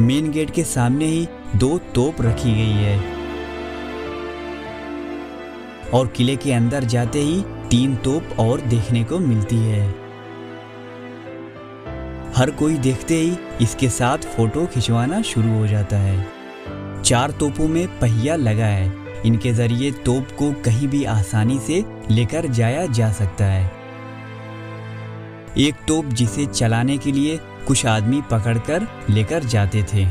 Main gate के सामने ही 2 तोप रखी गई है और किले के अंदर जाते ही 3 तोप और देखने को मिलती है। हर कोई देखते ही इसके साथ फोटो खिंचवाना शुरू हो जाता है। 4 तोपों में पहिया लगा है, इनके जरिए तोप को कहीं भी आसानी से लेकर जाया जा सकता है। एक तोप जिसे चलाने के लिए कुछ आदमी पकड़कर लेकर जाते थे।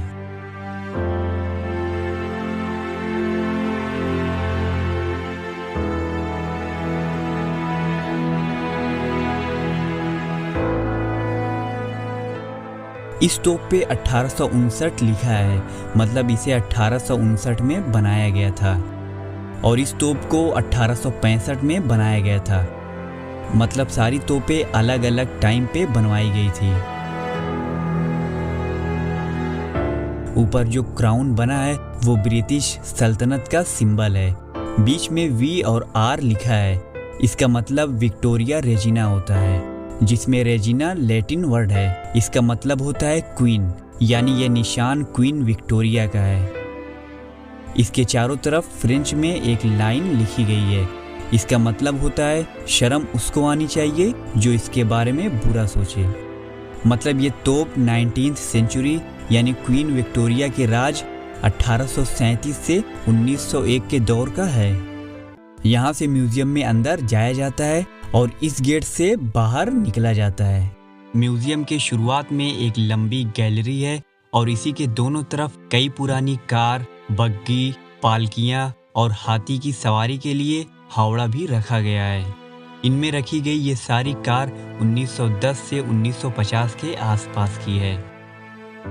इस तोप पे 1859 लिखा है, मतलब इसे 1859 में बनाया गया था और इस तोप को 1865 में बनाया गया था, मतलब सारी तोपें अलग अलग टाइम पे बनवाई गई थी। ऊपर जो क्राउन बना है वो ब्रिटिश सल्तनत का सिंबल है। बीच में वी और आर लिखा है, इसका मतलब विक्टोरिया रेजिना होता है, जिसमें रेजिना लैटिन वर्ड है, इसका मतलब होता है क्वीन, यानी ये निशान क्वीन विक्टोरिया का है। इसके चारों तरफ फ्रेंच में एक लाइन लिखी गई है, इसका मतलब होता है शर्म उसको आनी चाहिए जो इसके बारे में बुरा सोचे। मतलब ये तोप 19th सेंचुरी यानी क्वीन विक्टोरिया के राज 1837 से 1901 के दौर का है। यहाँ से म्यूजियम में अंदर जाया जाता है और इस गेट से बाहर निकला जाता है। म्यूजियम के शुरुआत में एक लंबी गैलरी है और इसी के दोनों तरफ कई पुरानी कार, बग्गी, पालकियां और हाथी की सवारी के लिए हावड़ा भी रखा गया है। इनमें रखी गई ये सारी कार 1910 से 1950 के आसपास की है,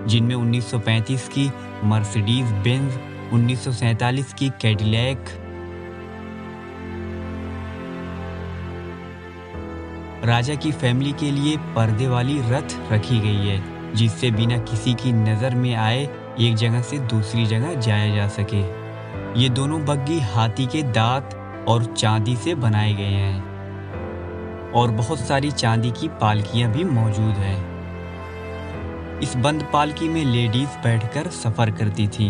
जिनमें 1935 की मर्सिडीज बेंज, 1947 की कैडिलैक, राजा की फैमिली के लिए पर्दे वाली रथ रखी गई है, जिससे बिना किसी की नज़र में आए एक जगह से दूसरी जगह जाया जा सके। ये दोनों बग्गी हाथी के दांत और चांदी से बनाए गए हैं और बहुत सारी चांदी की पालकियां भी मौजूद हैं। इस बंद पालकी में लेडीज बैठकर सफर करती थी।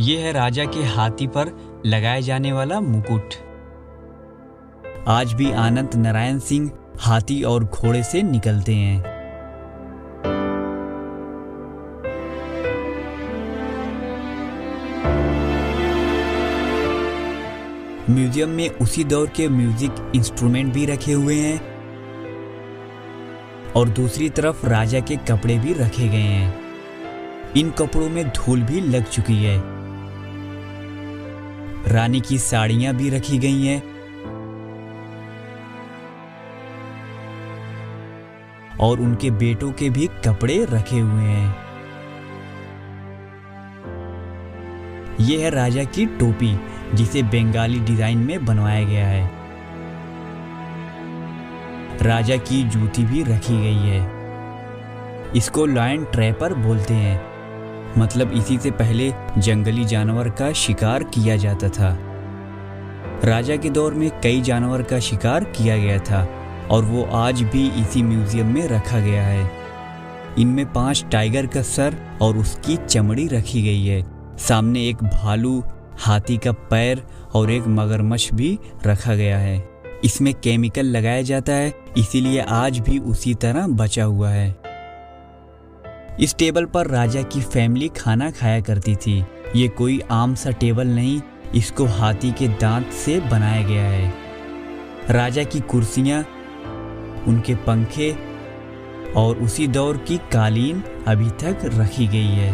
ये है राजा के हाथी पर लगाए जाने वाला मुकुट। आज भी आनंद नारायण सिंह हाथी और घोड़े से निकलते हैं। म्यूजियम में उसी दौर के म्यूजिक इंस्ट्रूमेंट भी रखे हुए हैं और दूसरी तरफ राजा के कपड़े भी रखे गए हैं। इन कपड़ों में धूल भी लग चुकी है। रानी की साड़ियां भी रखी गई हैं और उनके बेटों के भी कपड़े रखे हुए हैं। यह है राजा की टोपी, जिसे बंगाली डिजाइन में बनवाया गया है। राजा की जूती भी रखी गई है। इसको लायन ट्रैपर बोलते हैं, मतलब इसी से पहले जंगली जानवर का शिकार किया जाता था। राजा के दौर में कई जानवर का शिकार किया गया था और वो आज भी इसी म्यूजियम में रखा गया है। इनमें 5 टाइगर का सर और उसकी चमड़ी रखी गई है। सामने एक भालू, हाथी का पैर और एक मगरमच्छ भी रखा गया है। इसमें केमिकल लगाया जाता है, इसीलिए आज भी उसी तरह बचा हुआ है। इस टेबल पर राजा की फैमिली खाना खाया करती थी। ये कोई आम सा टेबल नहीं, इसको हाथी के दांत से बनाया गया है। राजा की कुर्सियां, उनके पंखे और उसी दौर की कालीन अभी तक रखी गई है।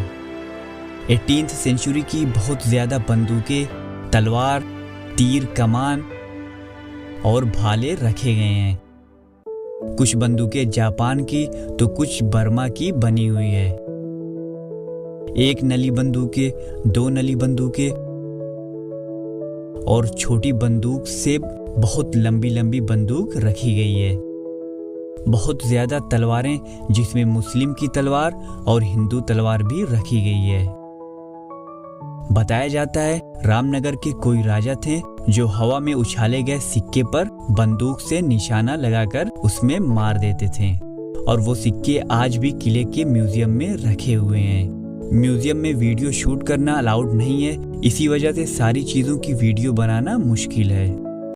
18th सेंचुरी की बहुत ज़्यादा बंदूकें, तलवार, तीर, कमान और भाले रखे गए हैं। कुछ बंदूकें जापान की तो कुछ बर्मा की बनी हुई है। 1 नली बंदूकें, 2 नली बंदूकें और छोटी बंदूक से बहुत लंबी लंबी बंदूक रखी गई है। बहुत ज़्यादा तलवारें, जिसमें मुस्लिम की तलवार और हिंदू तलवार भी रखी गई है। बताया जाता है रामनगर के कोई राजा थे जो हवा में उछाले गए सिक्के पर बंदूक से निशाना लगाकर उसमें मार देते थे और वो सिक्के आज भी किले के म्यूजियम में रखे हुए हैं। म्यूजियम में वीडियो शूट करना अलाउड नहीं है, इसी वजह से सारी चीज़ों की वीडियो बनाना मुश्किल है।